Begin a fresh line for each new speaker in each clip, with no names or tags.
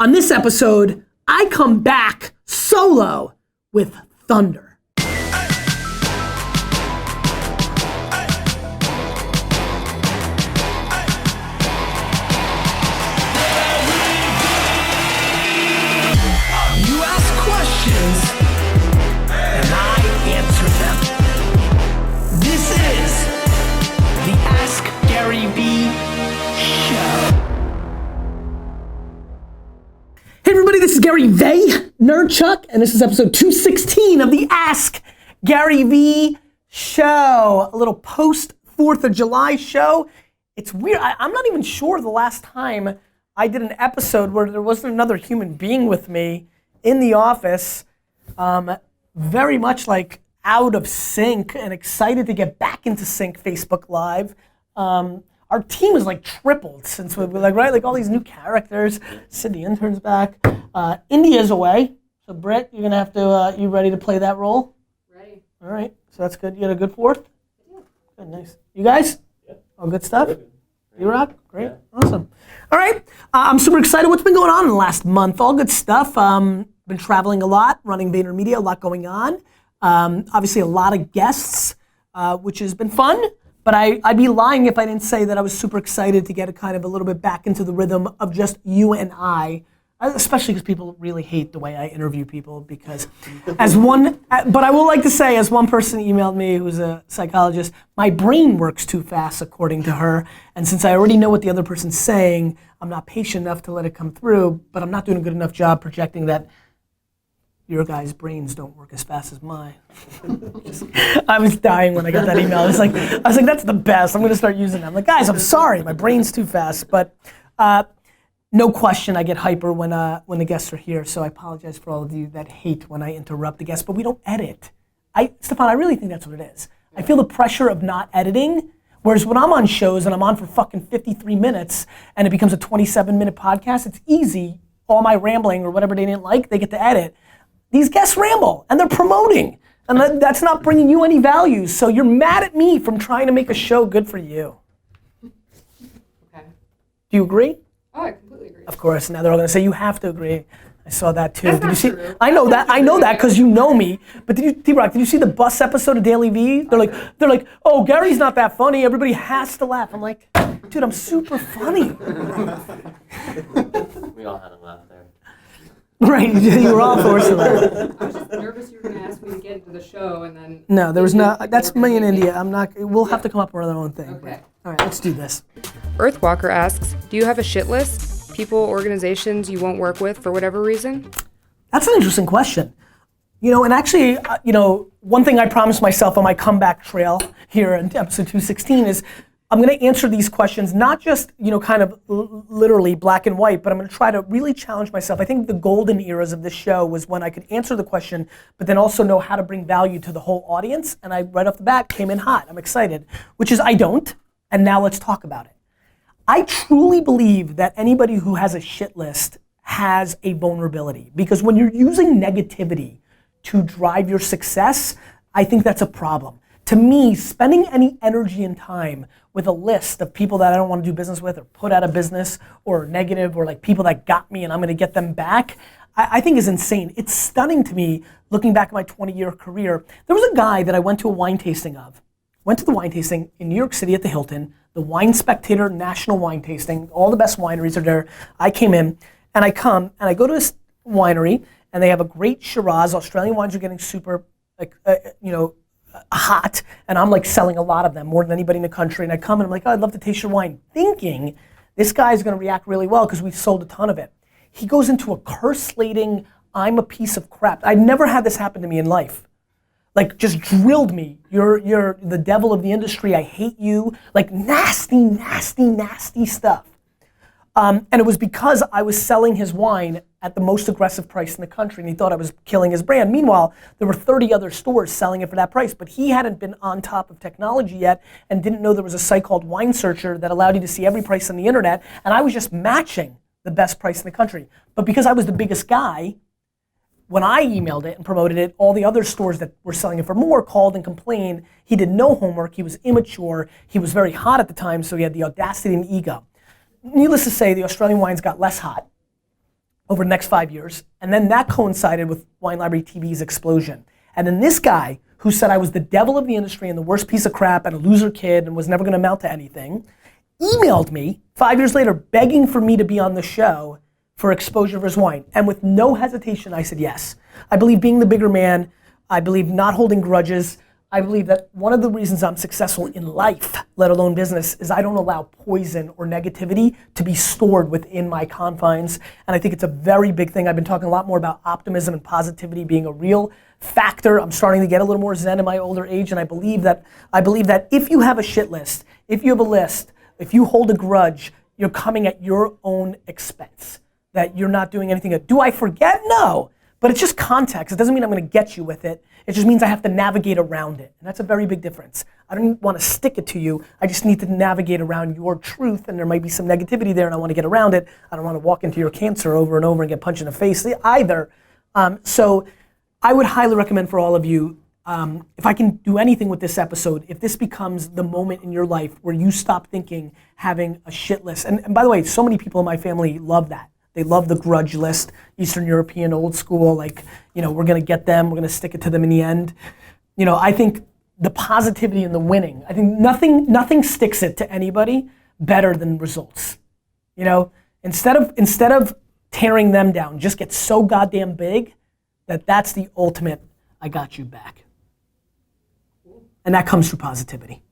On this episode, I come back solo with thunder. Garyvee show. Hey everybody, this is Garyvee, Nerdchuck, and this is episode 216 of the Ask Garyvee show. A little post 4th of July show. It's weird, I'm not even sure the last time I did an episode where there wasn't another human being with me in the office. Very much like out of sync and excited to get back into sync Facebook Live. Our team is like tripled since we're like, right? Like all these new characters. Sid the intern's back. India's away. So Britt, you're gonna have to, you ready to play that role?
Ready.
All right, so that's good. You had a good 4th?
Yeah.
Good, nice. You guys?
Yeah.
All good stuff?
Good.
You rock? Great,
Yeah.
awesome. All right, I'm super excited. What's been going on in the last month? All good stuff. Been traveling a lot, running VaynerMedia, a lot going on. Obviously a lot of guests, which has been fun. But I'd be lying if I didn't say that I was super excited to get a little bit back into the rhythm of just you and I, especially because people really hate the way I interview people because but I will like to say, as one person emailed me who's a psychologist, my brain works too fast according to her, and since I already know what the other person's saying, I'm not patient enough to let it come through, but I'm not doing a good enough job projecting that your guys' brains don't work as fast as mine. I was dying when I got that email. I was like, that's the best. I'm gonna start using that. I'm like, guys, I'm sorry, my brain's too fast. But no question, I get hyper when the guests are here. So I apologize for all of you that hate when I interrupt the guests. But we don't edit. Stefan, I really think that's what it is. I feel the pressure of not editing. Whereas when I'm on shows and I'm on for fucking 53 minutes and it becomes a 27-minute podcast, it's easy. All my rambling or whatever they didn't like, they get to edit. These guests ramble, and they're promoting, and that's not bringing you any value, so you're mad at me from trying to make a show good for you.
Okay.
Do you agree?
Oh, I completely agree.
Of course, now they're all gonna say you have to agree. I saw that too.
That's
did you
not
see?
true.
I know that because you know me, but T-Rock, did you see the bus episode of Garyvee? They're like, oh, Gary's not that funny, everybody has to laugh. I'm like, dude, I'm super funny.
We all had a laugh there.
Right, you were all forced to laugh.
I was just nervous you were going to ask me to get into the show and then...
No, there was not. That's me in India. I'm not. We'll have to come up with our own thing.
Okay.
All right, let's do this.
Earthwalker asks, do you have a shit list? People, organizations you won't work with for whatever reason?
That's an interesting question. You know, and actually, one thing I promised myself on my comeback trail here in episode 216 is I'm gonna answer these questions, not just, kind of literally black and white, but I'm gonna try to really challenge myself. I think the golden eras of this show was when I could answer the question, but then also know how to bring value to the whole audience, and I, right off the bat, came in hot. I'm excited, which is I don't, and now let's talk about it. I truly believe that anybody who has a shit list has a vulnerability, because when you're using negativity to drive your success, I think that's a problem. To me, spending any energy and time with a list of people that I don't want to do business with or put out of business or negative or like people that got me and I'm going to get them back, I think is insane. It's stunning to me looking back at my 20-year career. There was a guy that I went to a wine tasting of. Went to the wine tasting in New York City at the Hilton, the Wine Spectator National Wine Tasting. All the best wineries are there. I came in and I go to this winery and they have a great Shiraz. Australian wines are getting super, hot, and I'm like selling a lot of them, more than anybody in the country, and I come and I'm like, oh, I'd love to taste your wine, thinking this guy's gonna react really well because we sold a ton of it. He goes into a curse-lating, I'm a piece of crap. I've never had this happen to me in life. Like, just drilled me. You're the devil of the industry, I hate you. Like, nasty, nasty, nasty stuff. And it was because I was selling his wine at the most aggressive price in the country, and he thought I was killing his brand. Meanwhile, there were 30 other stores selling it for that price, but he hadn't been on top of technology yet and didn't know there was a site called Wine Searcher that allowed you to see every price on the internet, and I was just matching the best price in the country. But because I was the biggest guy, when I emailed it and promoted it, all the other stores that were selling it for more called and complained. He did no homework, he was immature, he was very hot at the time, so he had the audacity and ego. Needless to say, the Australian wines got less hot. over the next 5 years. And then that coincided with Wine Library TV's explosion. And then this guy who said I was the devil of the industry and the worst piece of crap and a loser kid and was never gonna amount to anything, emailed me 5 years later begging for me to be on the show for exposure of his wine. And with no hesitation, I said yes. I believe being the bigger man, I believe not holding grudges. I believe that one of the reasons I'm successful in life, let alone business, is I don't allow poison or negativity to be stored within my confines. And I think it's a very big thing. I've been talking a lot more about optimism and positivity being a real factor. I'm starting to get a little more zen in my older age, and I believe that if you have a shit list, if you have a list, if you hold a grudge, you're coming at your own expense. That you're not doing anything. Do I forget? No. But it's just context. It doesn't mean I'm gonna get you with it. It just means I have to navigate around it. And that's a very big difference. I don't want to stick it to you. I just need to navigate around your truth, and there might be some negativity there and I want to get around it. I don't want to walk into your cancer over and over and get punched in the face either. So I would highly recommend for all of you, if I can do anything with this episode, if this becomes the moment in your life where you stop thinking having a shit list. And by the way, so many people in my family love that. They love the grudge list, Eastern European, old school, like, we're gonna get them, we're gonna stick it to them in the end. I think the positivity and the winning, I think nothing sticks it to anybody better than results. Instead of tearing them down, just get so goddamn big that's the ultimate, I got you back. And that comes through positivity.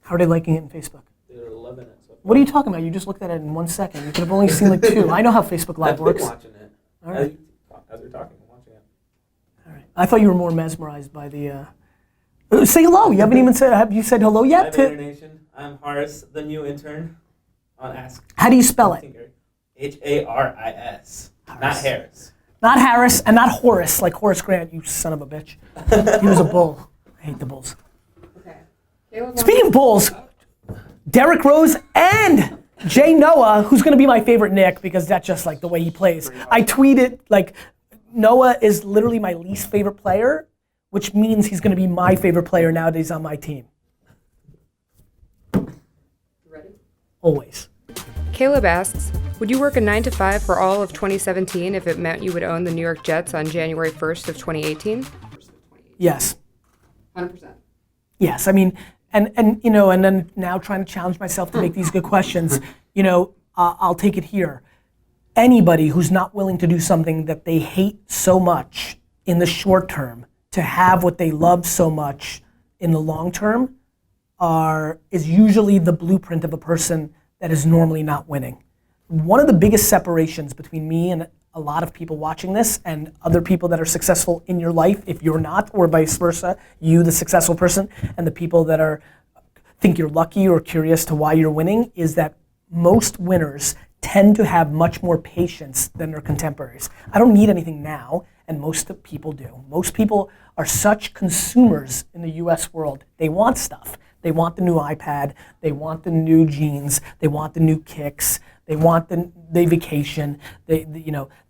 How are they liking it in Facebook?
They're loving it.
What are you talking about? You just looked at it in 1 second. You could have only seen like 2. I know how Facebook Live works.
I'm watching it.
All right.
As we're talking, I'm watching it.
All right. I thought you were more mesmerized by the. Say hello. You haven't even said. Have you said hello yet?
Hi, VaynerNation. I'm Horace, the new intern on Ask.
How do you spell it?
Haris. Not Harris.
Not Harris and not Horace, like Horace Grant. You son of a bitch. He was a bull. I hate the Bulls.
Okay. Caleb
Speaking of Bulls. Derrick Rose and Jay Noah, who's gonna be my favorite Knick because that's just like the way he plays. I tweeted like Noah is literally my least favorite player, which means he's gonna be my favorite player nowadays on my team.
Ready?
Always.
Caleb asks, would you work a 9 to 5 for all of 2017 if it meant you would own the New York Jets on January 1st of 2018?
Yes.
100%.
Yes, I mean, and then now trying to challenge myself to make these good questions, I'll take it here. Anybody who's not willing to do something that they hate so much in the short term to have what they love so much in the long term is usually the blueprint of a person that is normally not winning. One of the biggest separations between me and a lot of people watching this and other people that are successful in your life, if you're not, or vice versa, you the successful person and the people that think you're lucky or curious to why you're winning, is that most winners tend to have much more patience than their contemporaries. I don't need anything now, and most people do. Most people are such consumers in the US world. They want stuff. They want the new iPad, they want the new jeans, they want the new kicks, they want the vacation, they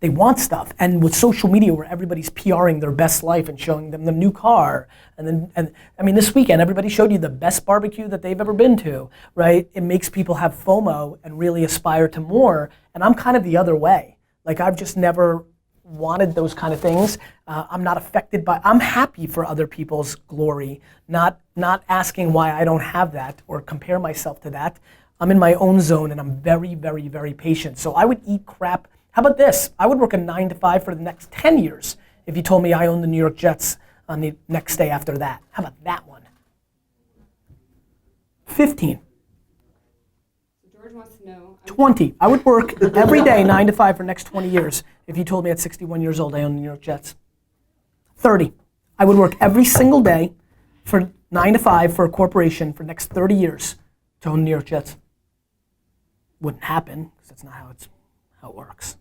want stuff. And with social media where everybody's PRing their best life and showing them the new car, and I mean this weekend everybody showed you the best barbecue that they've ever been to, right? It makes people have FOMO and really aspire to more, and I'm kind of the other way. Like I've just never wanted those kind of things. I'm not affected by, I'm happy for other people's glory, not asking why I don't have that or compare myself to that. I'm in my own zone and I'm very, very, very patient. So I would eat crap. How about this? I would work a 9 to 5 for the next 10 years if you told me I own the New York Jets on the next day after that. How about that one? 15.
George wants to know.
20. I would work every day 9 to 5 for the next 20 years if you told me at 61 years old I own the New York Jets. 30. I would work every single day for 9 to 5 for a corporation for the next 30 years to own the New York Jets. Wouldn't happen because that's not how it works.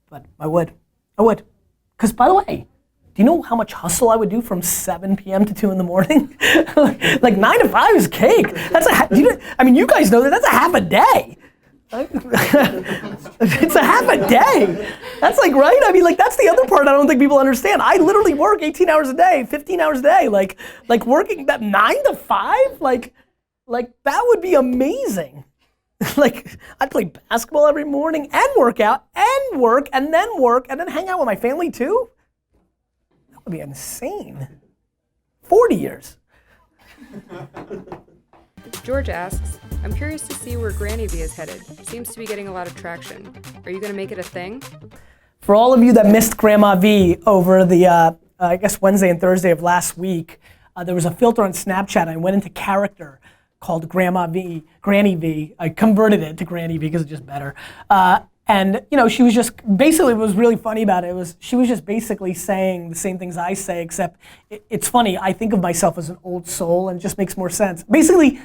But I would. Because by the way, do you know how much hustle I would do from 7 p.m. to 2 in the morning? Like 9 to 5 is cake. You guys know that's a half a day. It's a half a day. That's like, right? I mean, like that's the other part I don't think people understand. I literally work 18 hours a day, 15 hours a day. Like working that 9 to 5, like that would be amazing. Like I'd play basketball every morning and work out and work, and then work, and then hang out with my family too? That would be insane. 40 years.
George asks, I'm curious to see where GrannyVee is headed. Seems to be getting a lot of traction. Are you going to make it a thing?
For all of you that missed grandmavee over the, I guess Wednesday and Thursday of last week, there was a filter on Snapchat. I went into character called grannyvee. I converted it to grannyvee because it's just better. And you know, she was just basically, what was really funny about it was she was just basically saying the same things I say, except it's funny. I think of myself as an old soul, and it just makes more sense. Basically,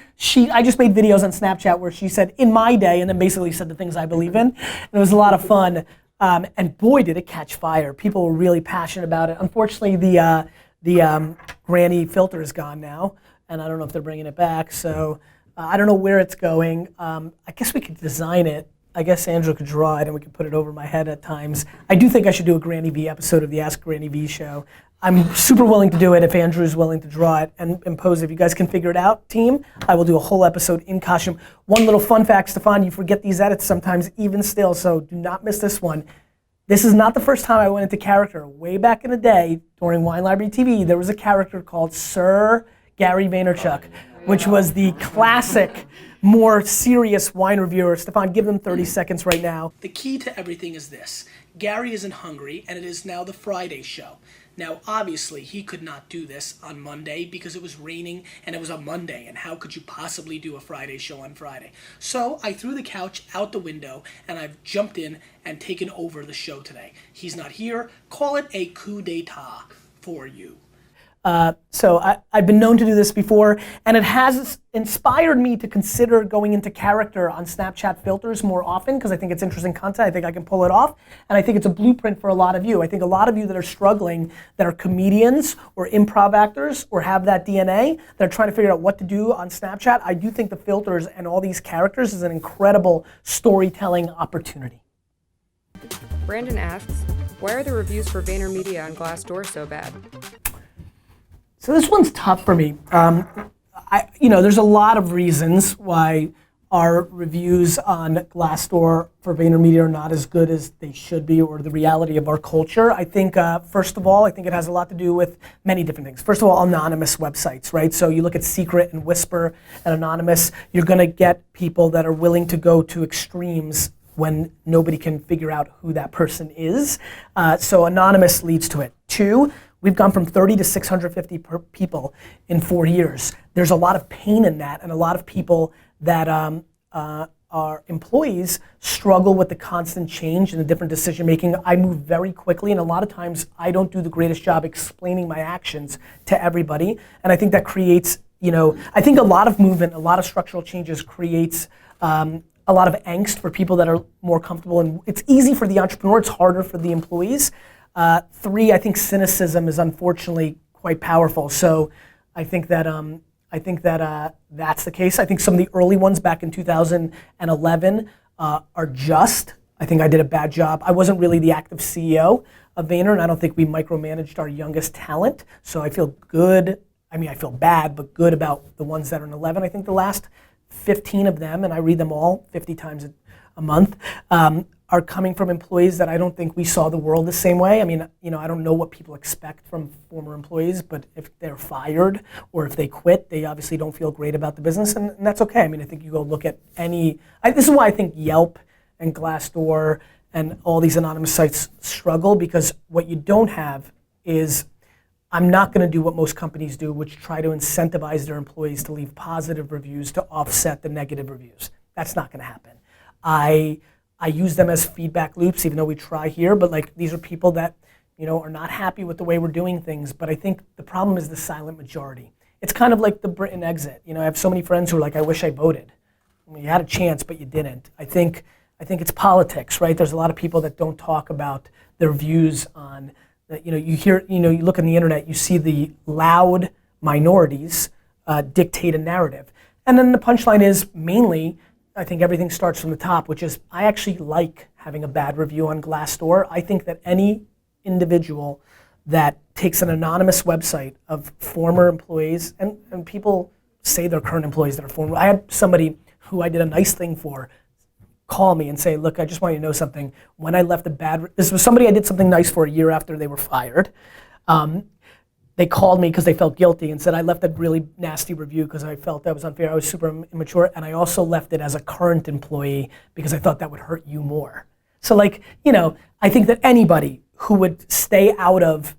I just made videos on Snapchat where she said "in my day" and then basically said the things I believe in. And it was a lot of fun. And boy, did it catch fire. People were really passionate about it. Unfortunately, the granny filter is gone now, and I don't know if they're bringing it back. So I don't know where it's going. I guess we could design it. I guess Andrew could draw it and we could put it over my head at times. I do think I should do a GrannyVee episode of the Ask GrannyVee show. I'm super willing to do it if Andrew's willing to draw it and impose it. If you guys can figure it out, team, I will do a whole episode in costume. One little fun fact, Stefan, you forget these edits sometimes even still, so do not miss this one. This is not the first time I went into character. Way back in the day, during Wine Library TV, there was a character called Sir Gary Vaynerchuk, which was the classic, more serious wine reviewer. Stefan, give them 30 seconds right now. The key to everything is this. Gary isn't hungry, and it is now the Friday show. Now, obviously, he could not do this on Monday because it was raining and it was a Monday, and how could you possibly do a Friday show on Friday? So I threw the couch out the window, and I've jumped in and taken over the show today. He's not here. Call it a coup d'etat for you. So I've been known to do this before, and it has inspired me to consider going into character on Snapchat filters more often because I think it's interesting content. I think I can pull it off, and I think it's a blueprint for a lot of you. I think a lot of you that are struggling, that are comedians or improv actors or have that DNA, that are trying to figure out what to do on Snapchat, I do think the filters and all these characters is an incredible storytelling opportunity.
Brandon asks, why are the reviews for VaynerMedia on GlassDoor so bad?
So this one's tough for me. There's a lot of reasons why our reviews on GlassDoor for VaynerMedia are not as good as they should be, or the reality of our culture. I think, first of all, I think it has a lot to do with many different things. First of all, anonymous websites, right? So you look at Secret and Whisper and Anonymous, you're gonna get people that are willing to go to extremes when nobody can figure out who that person is. So anonymous leads to it. Two, we've gone from 30 to 650 people in 4 years. There's a lot of pain in that, and a lot of people that are employees struggle with the constant change and the different decision making. I move very quickly, and a lot of times I don't do the greatest job explaining my actions to everybody. And I think that creates, I think a lot of movement, a lot of structural changes creates a lot of angst for people that are more comfortable. And it's easy for the entrepreneur, it's harder for the employees. Three, I think cynicism is unfortunately quite powerful. So I think that that's the case. I think some of the early ones back in 2011 are just. I think I did a bad job. I wasn't really the active CEO of Vayner, and I don't think we micromanaged our youngest talent. So I feel good. I mean, I feel bad, but good about the ones that are in 11. I think the last 15 of them, and I read them all 50 times a month, are coming from employees that I don't think we saw the world the same way. I mean, I don't know what people expect from former employees, but if they're fired or if they quit, they obviously don't feel great about the business, and that's okay. I mean, I think you go look at this is why I think Yelp and GlassDoor and all these anonymous sites struggle, because what you don't have is, I'm not gonna do what most companies do, which try to incentivize their employees to leave positive reviews to offset the negative reviews. That's not gonna happen. I use them as feedback loops, even though we try here, but these are people that, are not happy with the way we're doing things. But I think the problem is the silent majority. It's kind of like the Britain exit. I have so many friends who are like, I wish I voted. I mean, you had a chance, but you didn't. I think it's politics, right? There's a lot of people that don't talk about their views on, you hear, you look on the internet, you see the loud minorities dictate a narrative. And then the punchline is mainly, I think everything starts from the top, which is I actually like having a bad review on GlassDoor. I think that any individual that takes an anonymous website of former employees, and people say they're current employees that are former. I had somebody who I did a nice thing for call me and say, look, I just want you to know something. When I left this was somebody I did something nice for a year after they were fired. They called me because they felt guilty and said I left a really nasty review because I felt that was unfair. I was super immature, and I also left it as a current employee because I thought that would hurt you more. So like, I think that anybody who would stay out of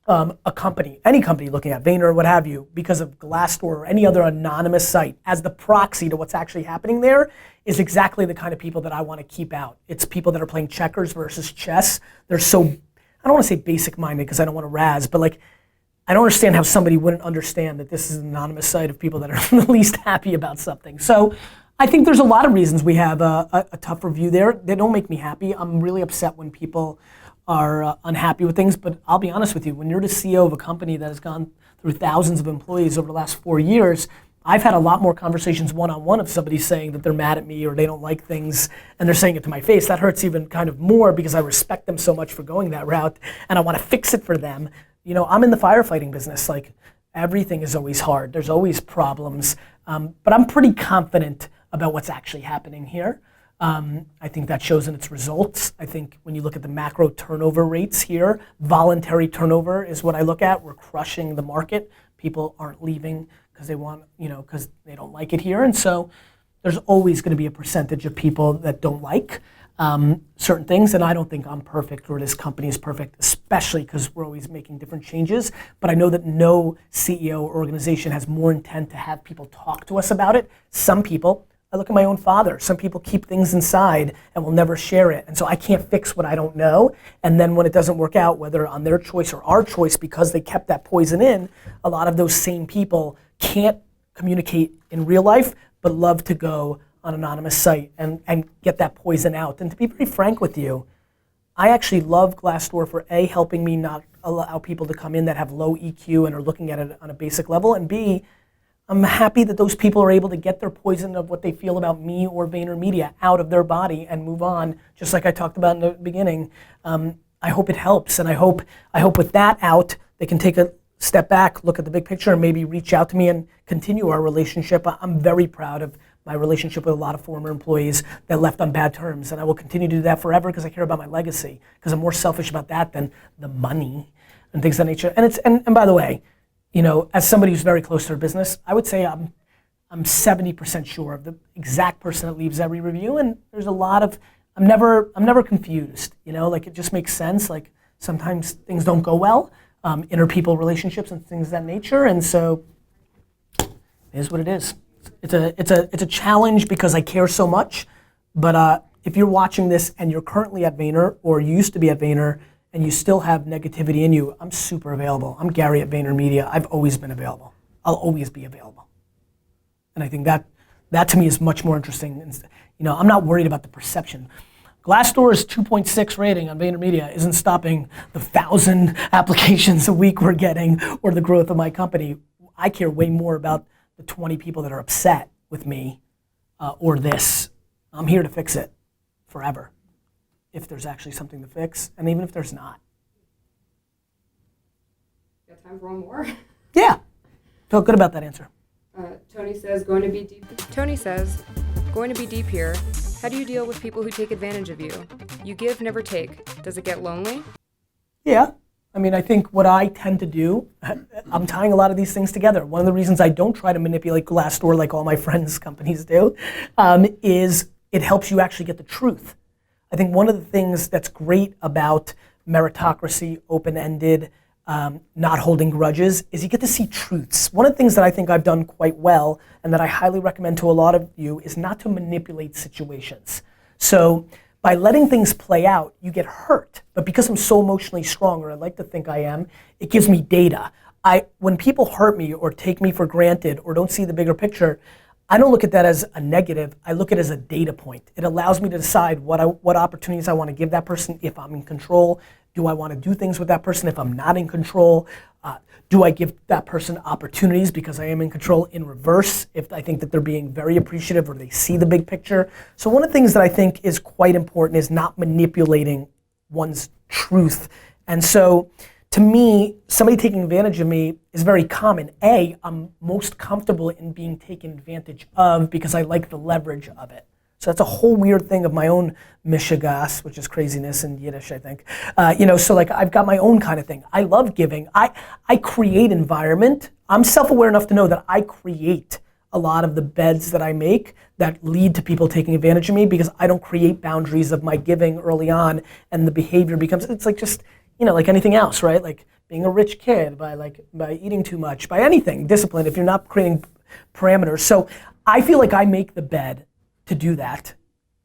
a company, any company looking at Vayner or what have you, because of GlassDoor or any other anonymous site as the proxy to what's actually happening there is exactly the kind of people that I want to keep out. It's people that are playing checkers versus chess. They're so, I don't want to say basic minded because I don't want to razz, but like, I don't understand how somebody wouldn't understand that this is an anonymous site of people that are the least happy about something. So I think there's a lot of reasons we have a tough review there. They don't make me happy. I'm really upset when people are unhappy with things, but I'll be honest with you, when you're the CEO of a company that has gone through thousands of employees over the last 4 years, I've had a lot more conversations one-on-one of somebody saying that they're mad at me or they don't like things and they're saying it to my face. That hurts even kind of more because I respect them so much for going that route and I want to fix it for them. I'm in the firefighting business. Like, everything is always hard. There's always problems, but I'm pretty confident about what's actually happening here. I think that shows in its results. I think when you look at the macro turnover rates here, voluntary turnover is what I look at. We're crushing the market. People aren't leaving because they want, because they don't like it here. And so there's always going to be a percentage of people that don't like certain things. And I don't think I'm perfect or this company is perfect, especially because we're always making different changes. But I know that no CEO or organization has more intent to have people talk to us about it. Some people, I look at my own father. Some people keep things inside and will never share it. And so I can't fix what I don't know. And then when it doesn't work out, whether on their choice or our choice, because they kept that poison in, a lot of those same people can't communicate in real life, but love to go on an anonymous site and get that poison out. And to be very frank with you, I actually love GlassDoor for A, helping me not allow people to come in that have low EQ and are looking at it on a basic level, and B, I'm happy that those people are able to get their poison of what they feel about me or VaynerMedia out of their body and move on, just like I talked about in the beginning. I hope it helps, and I hope with that out, they can take a step back, look at the big picture, and maybe reach out to me and continue our relationship. I'm very proud of my relationship with a lot of former employees that left on bad terms, and I will continue to do that forever because I care about my legacy, because I'm more selfish about that than the money and things of that nature. And by the way, as somebody who's very close to our business, I would say I'm 70% sure of the exact person that leaves every review, and there's a lot of, I'm never confused, like it just makes sense. Like sometimes things don't go well, interpeople relationships and things of that nature, and so it is what it is. It's a challenge because I care so much, but if you're watching this and you're currently at Vayner or you used to be at Vayner, and you still have negativity in you, I'm super available. I'm Gary at VaynerMedia. I've always been available. I'll always be available. And I think that to me is much more interesting. I'm not worried about the perception. GlassDoor's 2.6 rating on VaynerMedia isn't stopping the 1,000 applications a week we're getting or the growth of my company. I care way more about the 20 people that are upset with me or this. I'm here to fix it forever, if there's actually something to fix, and even if there's not.
Got time for one more?
Yeah, felt good about that answer.
Tony says, going to be deep.
Tony says, going to be deep here. How do you deal with people who take advantage of you? You give, never take. Does it get lonely?
Yeah, I think what I tend to do, I'm tying a lot of these things together. One of the reasons I don't try to manipulate GlassDoor like all my friends' companies do, is it helps you actually get the truth. I think one of the things that's great about meritocracy, open-ended, not holding grudges, is you get to see truths. One of the things that I think I've done quite well and that I highly recommend to a lot of you is not to manipulate situations. So by letting things play out, you get hurt. But because I'm so emotionally strong, or I like to think I am, it gives me data. When people hurt me or take me for granted or don't see the bigger picture, I don't look at that as a negative. I look at it as a data point. It allows me to decide what opportunities I want to give that person if I'm in control. Do I want to do things with that person if I'm not in control? Do I give that person opportunities because I am in control in reverse if I think that they're being very appreciative or they see the big picture? So one of the things that I think is quite important is not manipulating one's truth. And so to me, somebody taking advantage of me is very common. I'm most comfortable in being taken advantage of because I like the leverage of it. So that's a whole weird thing of my own mishigas, which is craziness in Yiddish, I think. So like I've got my own kind of thing. I love giving. I create environment. I'm self-aware enough to know that I create a lot of the beds that I make that lead to people taking advantage of me because I don't create boundaries of my giving early on, and the behavior becomes, it's like just, like anything else, right? Like being a rich kid by eating too much, by anything, discipline, if you're not creating parameters. So I feel like I make the bed to do that.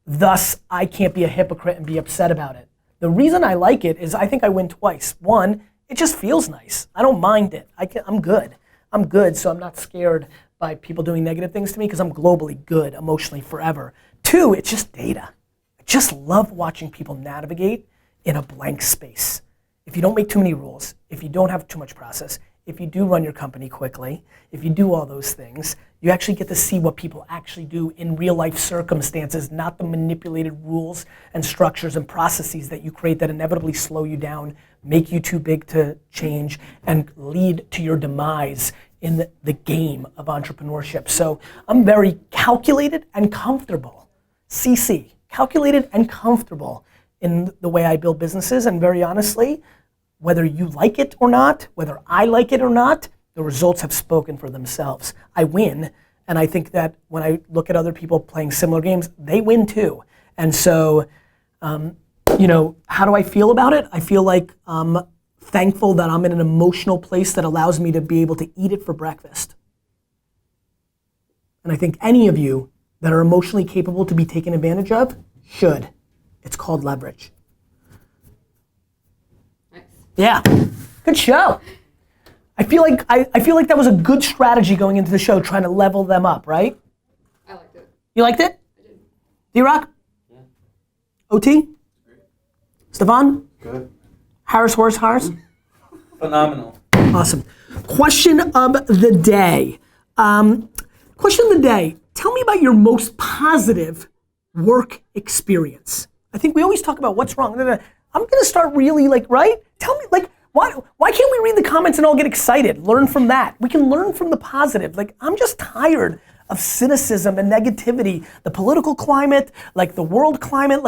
Thus, I can't be a hypocrite and be upset about it. The reason I like it is I think I win twice. One, it just feels nice. I don't mind it. I'm good. I'm good, so I'm not scared by people doing negative things to me because I'm globally good emotionally forever. Two, it's just data. I just love watching people navigate in a blank space. If you don't make too many rules, if you don't have too much process, if you do run your company quickly, if you do all those things, you actually get to see what people actually do in real life circumstances, not the manipulated rules and structures and processes that you create that inevitably slow you down, make you too big to change, and lead to your demise in the game of entrepreneurship. So I'm very calculated and comfortable. CC, calculated and comfortable in the way I build businesses, and very honestly, whether you like it or not, whether I like it or not, the results have spoken for themselves. I win, and I think that when I look at other people playing similar games, they win too. And so, how do I feel about it? I feel like I'm thankful that I'm in an emotional place that allows me to be able to eat it for breakfast. And I think any of you that are emotionally capable to be taken advantage of should. It's called leverage. Yeah, good show. I feel like that was a good strategy going into the show, trying to level them up, right?
I liked it.
You liked it?
I did.
D-Rock?
Yeah.
OT? Stefan?
Good.
Harris?
Phenomenal.
Awesome. Question of the day. Tell me about your most positive work experience. I think we always talk about what's wrong. I'm gonna start really right? Tell me why can't we read the comments and all get excited? Learn from that. We can learn from the positive. I'm just tired of cynicism and negativity. The political climate, the world climate,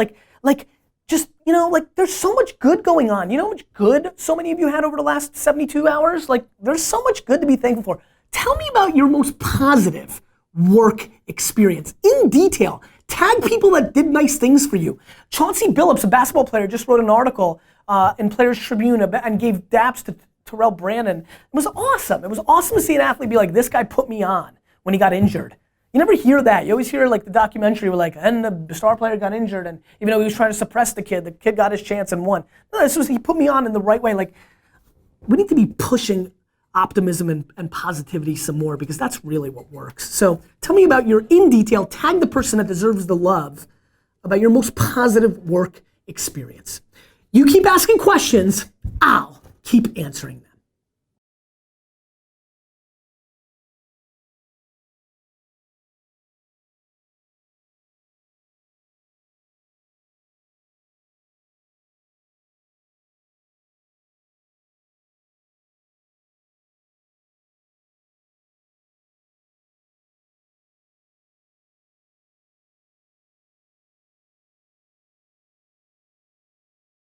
there's so much good going on. You know how much good so many of you had over the last 72 hours? There's so much good to be thankful for. Tell me about your most positive work experience in detail. Tag people that did nice things for you. Chauncey Billups, a basketball player, just wrote an article in Players Tribune and gave daps to Terrell Brandon. It was awesome. It was awesome to see an athlete be like, this guy put me on when he got injured. You never hear that. You always hear the documentary where and the star player got injured, and even though he was trying to suppress the kid got his chance and won. No, this was, he put me on in the right way. We need to be pushing optimism and positivity some more, because that's really what works. So tell me about in detail, tag the person that deserves the love, about your most positive work experience. You keep asking questions, I'll keep answering them.